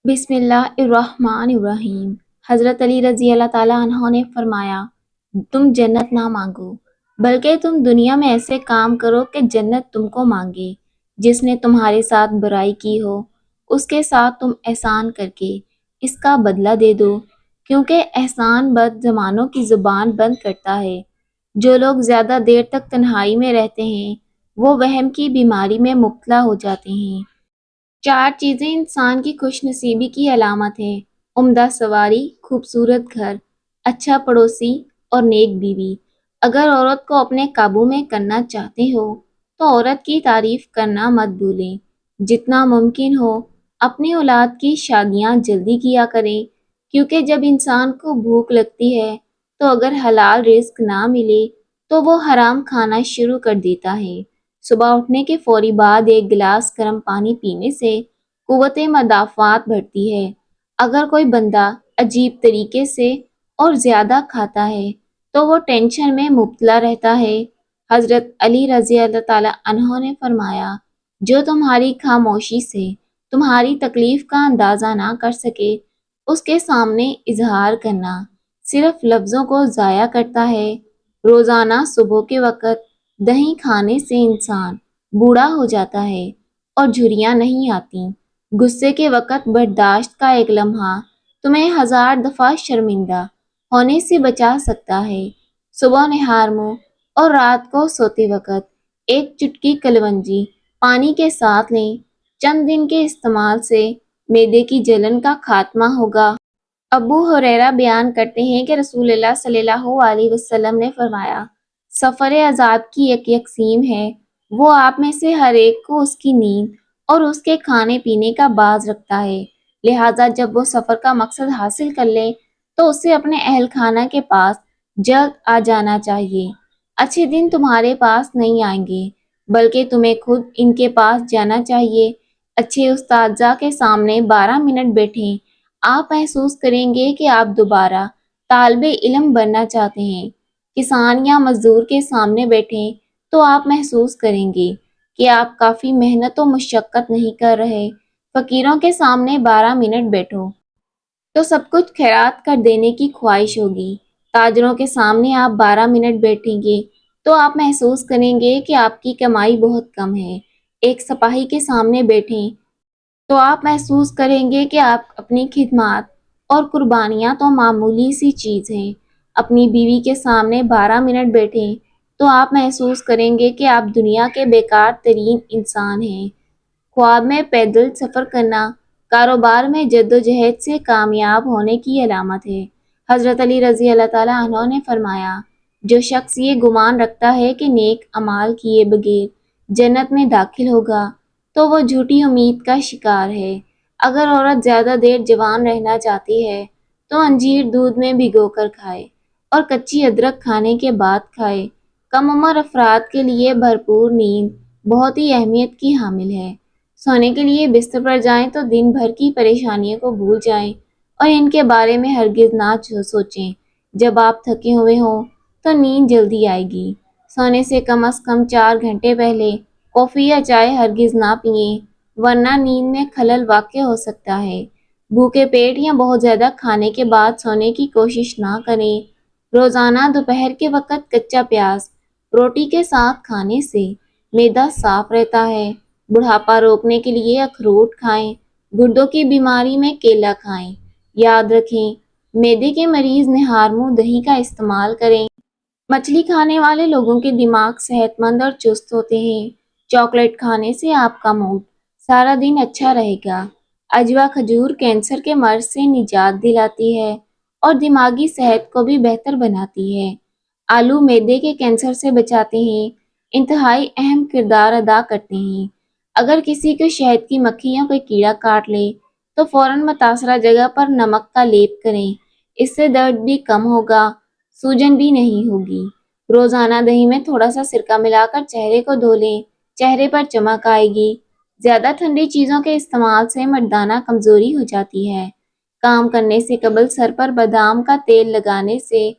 بسم اللہ الرحمن الرحیم۔ حضرت علی رضی اللہ تعالیٰ عنہ نے فرمایا، تم جنت نہ مانگو بلکہ تم دنیا میں ایسے کام کرو کہ جنت تم کو مانگے۔ جس نے تمہارے ساتھ برائی کی ہو اس کے ساتھ تم احسان کر کے اس کا بدلہ دے دو، کیونکہ احسان بد زمانوں کی زبان بند کرتا ہے۔ جو لوگ زیادہ دیر تک تنہائی میں رہتے ہیں وہ وہم کی بیماری میں مبتلا ہو جاتے ہیں۔ چار چیزیں انسان کی خوش نصیبی کی علامت ہیں: عمدہ سواری، خوبصورت گھر، اچھا پڑوسی اور نیک بیوی۔ اگر عورت کو اپنے قابو میں کرنا چاہتے ہو تو عورت کی تعریف کرنا مت بھولیں۔ جتنا ممکن ہو اپنی اولاد کی شادیاں جلدی کیا کریں، کیونکہ جب انسان کو بھوک لگتی ہے تو اگر حلال رزق نہ ملے تو وہ حرام کھانا شروع کر دیتا ہے۔ صبح اٹھنے کے فوری بعد ایک گلاس گرم پانی پینے سے قوت مدافعت بڑھتی ہے۔ اگر کوئی بندہ عجیب طریقے سے اور زیادہ کھاتا ہے تو وہ ٹینشن میں مبتلا رہتا ہے۔ حضرت علی رضی اللہ تعالیٰ عنہ نے فرمایا، جو تمہاری خاموشی سے تمہاری تکلیف کا اندازہ نہ کر سکے اس کے سامنے اظہار کرنا صرف لفظوں کو ضائع کرتا ہے۔ روزانہ صبح کے وقت دہی کھانے سے انسان بوڑھا ہو جاتا ہے اور جھریاں نہیں آتی۔ غصے کے وقت برداشت کا ایک لمحہ تمہیں 1000 دفعہ شرمندہ ہونے سے بچا سکتا ہے۔ صبح نہار منہ اور رات کو سوتے وقت ایک چٹکی کلونجی پانی کے ساتھ لیں۔ چند دن کے استعمال سے معدے کی جلن کا خاتمہ ہوگا۔ ابو ہریرہ بیان کرتے ہیں کہ رسول اللہ صلی اللہ علیہ وسلم نے فرمایا، سفر عذاب کی ایک یقسیم ہے، وہ آپ میں سے ہر ایک کو اس کی نیند اور اس کے کھانے پینے کا باز رکھتا ہے۔ لہٰذا جب وہ سفر کا مقصد حاصل کر لے تو اسے اپنے اہل خانہ کے پاس جلد آ جانا چاہیے۔ اچھے دن تمہارے پاس نہیں آئیں گے بلکہ تمہیں خود ان کے پاس جانا چاہیے۔ اچھے اساتذہ کے سامنے 12 منٹ بیٹھیں، آپ محسوس کریں گے کہ آپ دوبارہ طالب علم بننا چاہتے ہیں۔ کسان یا مزدور کے سامنے بیٹھیں تو آپ محسوس کریں گے کہ آپ کافی محنت و مشقت نہیں کر رہے۔ فقیروں کے سامنے 12 منٹ بیٹھو تو سب کچھ خیرات کر دینے کی خواہش ہوگی۔ تاجروں کے سامنے آپ 12 منٹ بیٹھیں گے تو آپ محسوس کریں گے کہ آپ کی کمائی بہت کم ہے۔ ایک سپاہی کے سامنے بیٹھیں تو آپ محسوس کریں گے کہ آپ اپنی خدمات اور قربانیاں تو معمولی سی چیز ہیں۔ اپنی بیوی کے سامنے 12 منٹ بیٹھیں تو آپ محسوس کریں گے کہ آپ دنیا کے بیکار ترین انسان ہیں۔ خواب میں پیدل سفر کرنا کاروبار میں جدوجہد سے کامیاب ہونے کی علامت ہے۔ حضرت علی رضی اللہ تعالیٰ عنہ نے فرمایا، جو شخص یہ گمان رکھتا ہے کہ نیک اعمال کیے بغیر جنت میں داخل ہوگا تو وہ جھوٹی امید کا شکار ہے۔ اگر عورت زیادہ دیر جوان رہنا چاہتی ہے تو انجیر دودھ میں بھگو کر کھائے اور کچی ادرک کھانے کے بعد کھائے۔ کم عمر افراد کے لیے بھرپور نیند بہت ہی اہمیت کی حامل ہے۔ سونے کے لیے بستر پر جائیں تو دن بھر کی پریشانیوں کو بھول جائیں اور ان کے بارے میں ہرگز نہ سوچیں۔ جب آپ تھکے ہوئے ہوں تو نیند جلدی آئے گی۔ سونے سے کم از کم 4 گھنٹے پہلے کافی یا چائے ہرگز نہ پئیں، ورنہ نیند میں خلل واقع ہو سکتا ہے۔ بھوکے پیٹ یا بہت زیادہ کھانے کے بعد سونے کی کوشش نہ کریں۔ روزانہ دوپہر کے وقت کچا پیاز روٹی کے ساتھ کھانے سے معدہ صاف رہتا ہے۔ بڑھاپا روکنے کے لیے اخروٹ کھائیں، گردوں کی بیماری میں کیلا کھائیں۔ یاد رکھیں، معدے کے مریض نہار منہ دہی کا استعمال کریں۔ مچھلی کھانے والے لوگوں کے دماغ صحت مند اور چست ہوتے ہیں۔ چاکلیٹ کھانے سے آپ کا موڈ سارا دن اچھا رہے گا۔ عجوا کھجور کینسر کے مرض سے نجات دلاتی ہے اور دماغی صحت کو بھی بہتر بناتی ہے۔ آلو معدے کے کینسر سے بچاتے ہیں، انتہائی اہم کردار ادا کرتے ہیں۔ اگر کسی کو شہد کی مکھی یا کوئی کیڑا کاٹ لے تو فوراً متاثرہ جگہ پر نمک کا لیپ کریں، اس سے درد بھی کم ہوگا، سوجن بھی نہیں ہوگی۔ روزانہ دہی میں تھوڑا سا سرکہ ملا کر چہرے کو دھو لیں، چہرے پر چمک آئے گی۔ زیادہ ٹھنڈی چیزوں کے استعمال سے مردانہ کمزوری ہو جاتی ہے۔ کام کرنے سے قبل سر پر بادام کا تیل لگانے سے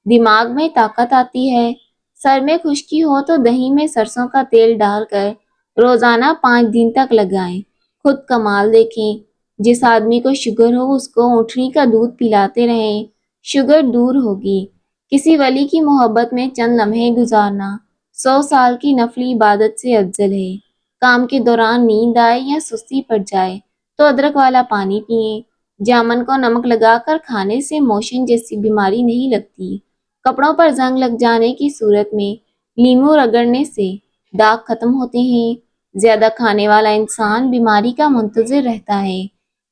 دماغ میں طاقت آتی ہے۔ سر میں خشکی ہو تو دہی میں سرسوں کا تیل ڈال کر روزانہ 5 دن تک لگائیں، خود کمال دیکھیں۔ جس آدمی کو شوگر ہو اس کو اونٹنی کا دودھ پلاتے رہیں، شوگر دور ہوگی۔ کسی ولی کی محبت میں چند لمحے گزارنا 100 سال کی نفلی عبادت سے افضل ہے۔ کام کے دوران نیند آئے یا سستی پڑ جائے تو ادرک والا پانی پئیں۔ جامن کو نمک لگا کر کھانے سے موشن جیسی بیماری نہیں لگتی۔ کپڑوں پر زنگ لگ جانے کی صورت میں لیموں رگڑنے سے داغ ختم ہوتے ہیں۔ زیادہ کھانے والا انسان بیماری کا منتظر رہتا ہے۔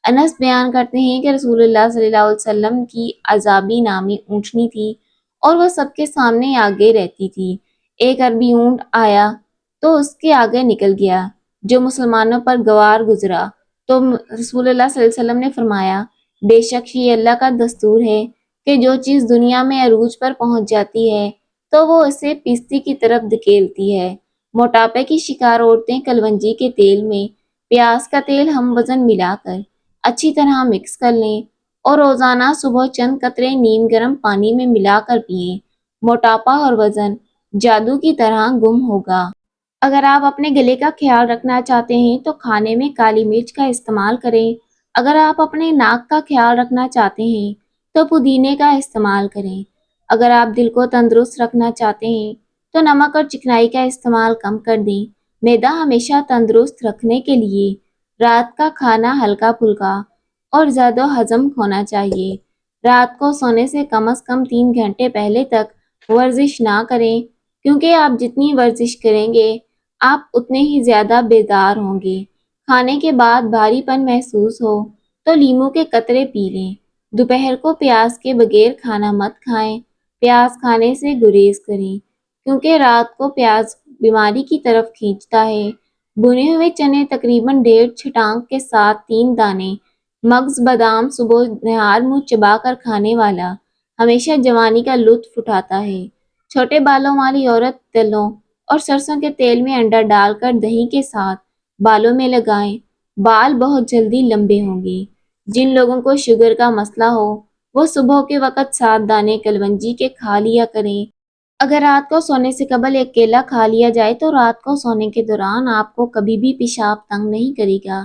انس بیان کرتے ہیں کہ رسول اللہ صلی اللہ علیہ وسلم کی عذابی نامی اونٹنی تھی اور وہ سب کے سامنے آگے رہتی تھی۔ ایک عربی اونٹ آیا تو اس کے آگے نکل گیا جو مسلمانوں پر گوار گزرا تو رسول اللہ صلی اللہ علیہ وسلم نے فرمایا، بے شک یہ اللہ کا دستور ہے کہ جو چیز دنیا میں عروج پر پہنچ جاتی ہے تو وہ اسے پستی کی طرف دھکیلتی ہے۔ موٹاپے کی شکار عورتیں کلونجی کے تیل میں پیاز کا تیل ہم وزن ملا کر اچھی طرح مکس کر لیں اور روزانہ صبح چند قطرے نیم گرم پانی میں ملا کر پئیں۔ موٹاپا اور وزن جادو کی طرح گم ہوگا۔ اگر آپ اپنے گلے کا خیال رکھنا چاہتے ہیں تو کھانے میں کالی مرچ کا استعمال کریں۔ اگر آپ اپنے ناک کا خیال رکھنا چاہتے ہیں تو پودینے کا استعمال کریں۔ اگر آپ دل کو تندرست رکھنا چاہتے ہیں تو نمک اور چکنائی کا استعمال کم کر دیں۔ معدہ ہمیشہ تندرست رکھنے کے لیے رات کا کھانا ہلکا پھلکا اور زیادہ ہضم ہونا چاہیے۔ رات کو سونے سے کم از کم 3 گھنٹے پہلے تک ورزش نہ کریں، کیونکہ آپ جتنی ورزش کریں گے آپ اتنے ہی زیادہ بیدار ہوں گے۔ کھانے کے بعد بھاری پن محسوس ہو تو لیموں کے قطرے پی لیں۔ دوپہر کو پیاز کے بغیر کھانا مت کھائیں۔ پیاز کھانے سے گریز کریں کیونکہ رات کو پیاز بیماری کی طرف کھینچتا ہے۔ بھنے ہوئے چنے تقریباً 1.5 چھٹانک کے ساتھ 3 دانے مغز بادام صبح نہار منہ چبا کر کھانے والا ہمیشہ جوانی کا لطف اٹھاتا ہے۔ چھوٹے بالوں والی عورت تلوں اور سرسوں کے تیل میں انڈا ڈال کر دہی کے ساتھ بالوں میں لگائیں، بال بہت جلدی لمبے ہوں گے۔ جن لوگوں کو شوگر کا مسئلہ ہو وہ صبح کے وقت 7 دانے کلونجی کے کھا لیا کریں۔ اگر رات کو سونے سے قبل ایک کیلا کھا لیا جائے تو رات کو سونے کے دوران آپ کو کبھی بھی پیشاب تنگ نہیں کرے گا۔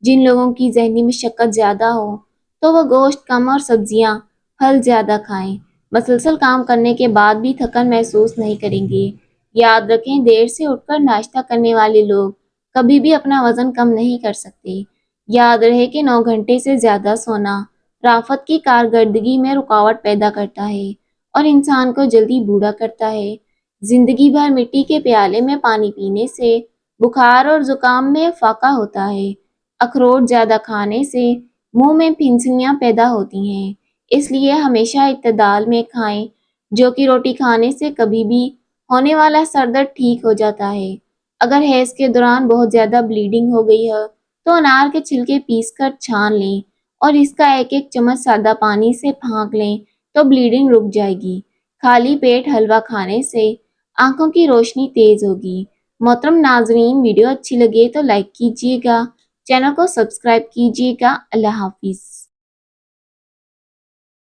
جن لوگوں کی ذہنی مشقت زیادہ ہو تو وہ گوشت کم اور سبزیاں پھل زیادہ کھائیں۔ مسلسل کام کرنے کے بعد بھی تھکن محسوس نہیں کریں گے۔ یاد رکھیں، دیر سے اٹھ کر ناشتہ کرنے والے لوگ کبھی بھی اپنا وزن کم نہیں کر سکتے۔ یاد رہے کہ 9 گھنٹے سے زیادہ سونا رافت کی کارکردگی میں رکاوٹ پیدا کرتا ہے اور انسان کو جلدی بوڑھا کرتا ہے۔ زندگی بھر مٹی کے پیالے میں پانی پینے سے بخار اور زکام میں افاقہ ہوتا ہے۔ اخروٹ زیادہ کھانے سے منہ میں پھنسیاں پیدا ہوتی ہیں، اس لیے ہمیشہ اعتدال میں کھائیں۔ جو کہ روٹی کھانے سے کبھی بھی ہونے والا سر درد ٹھیک ہو جاتا ہے۔ اگر حیض کے دوران بہت زیادہ بلیڈنگ ہو گئی ہے تو انار کے چھلکے پیس کر چھان لیں اور اس کا ایک چمچ سادہ پانی سے پھانک لیں تو بلیڈنگ رک جائے گی۔ خالی پیٹ حلوہ کھانے سے آنکھوں کی روشنی تیز ہوگی۔ محترم ناظرین، ویڈیو اچھی لگے تو لائک کیجیے گا، چینل کو سبسکرائب کیجیے گا۔ اللہ حافظ۔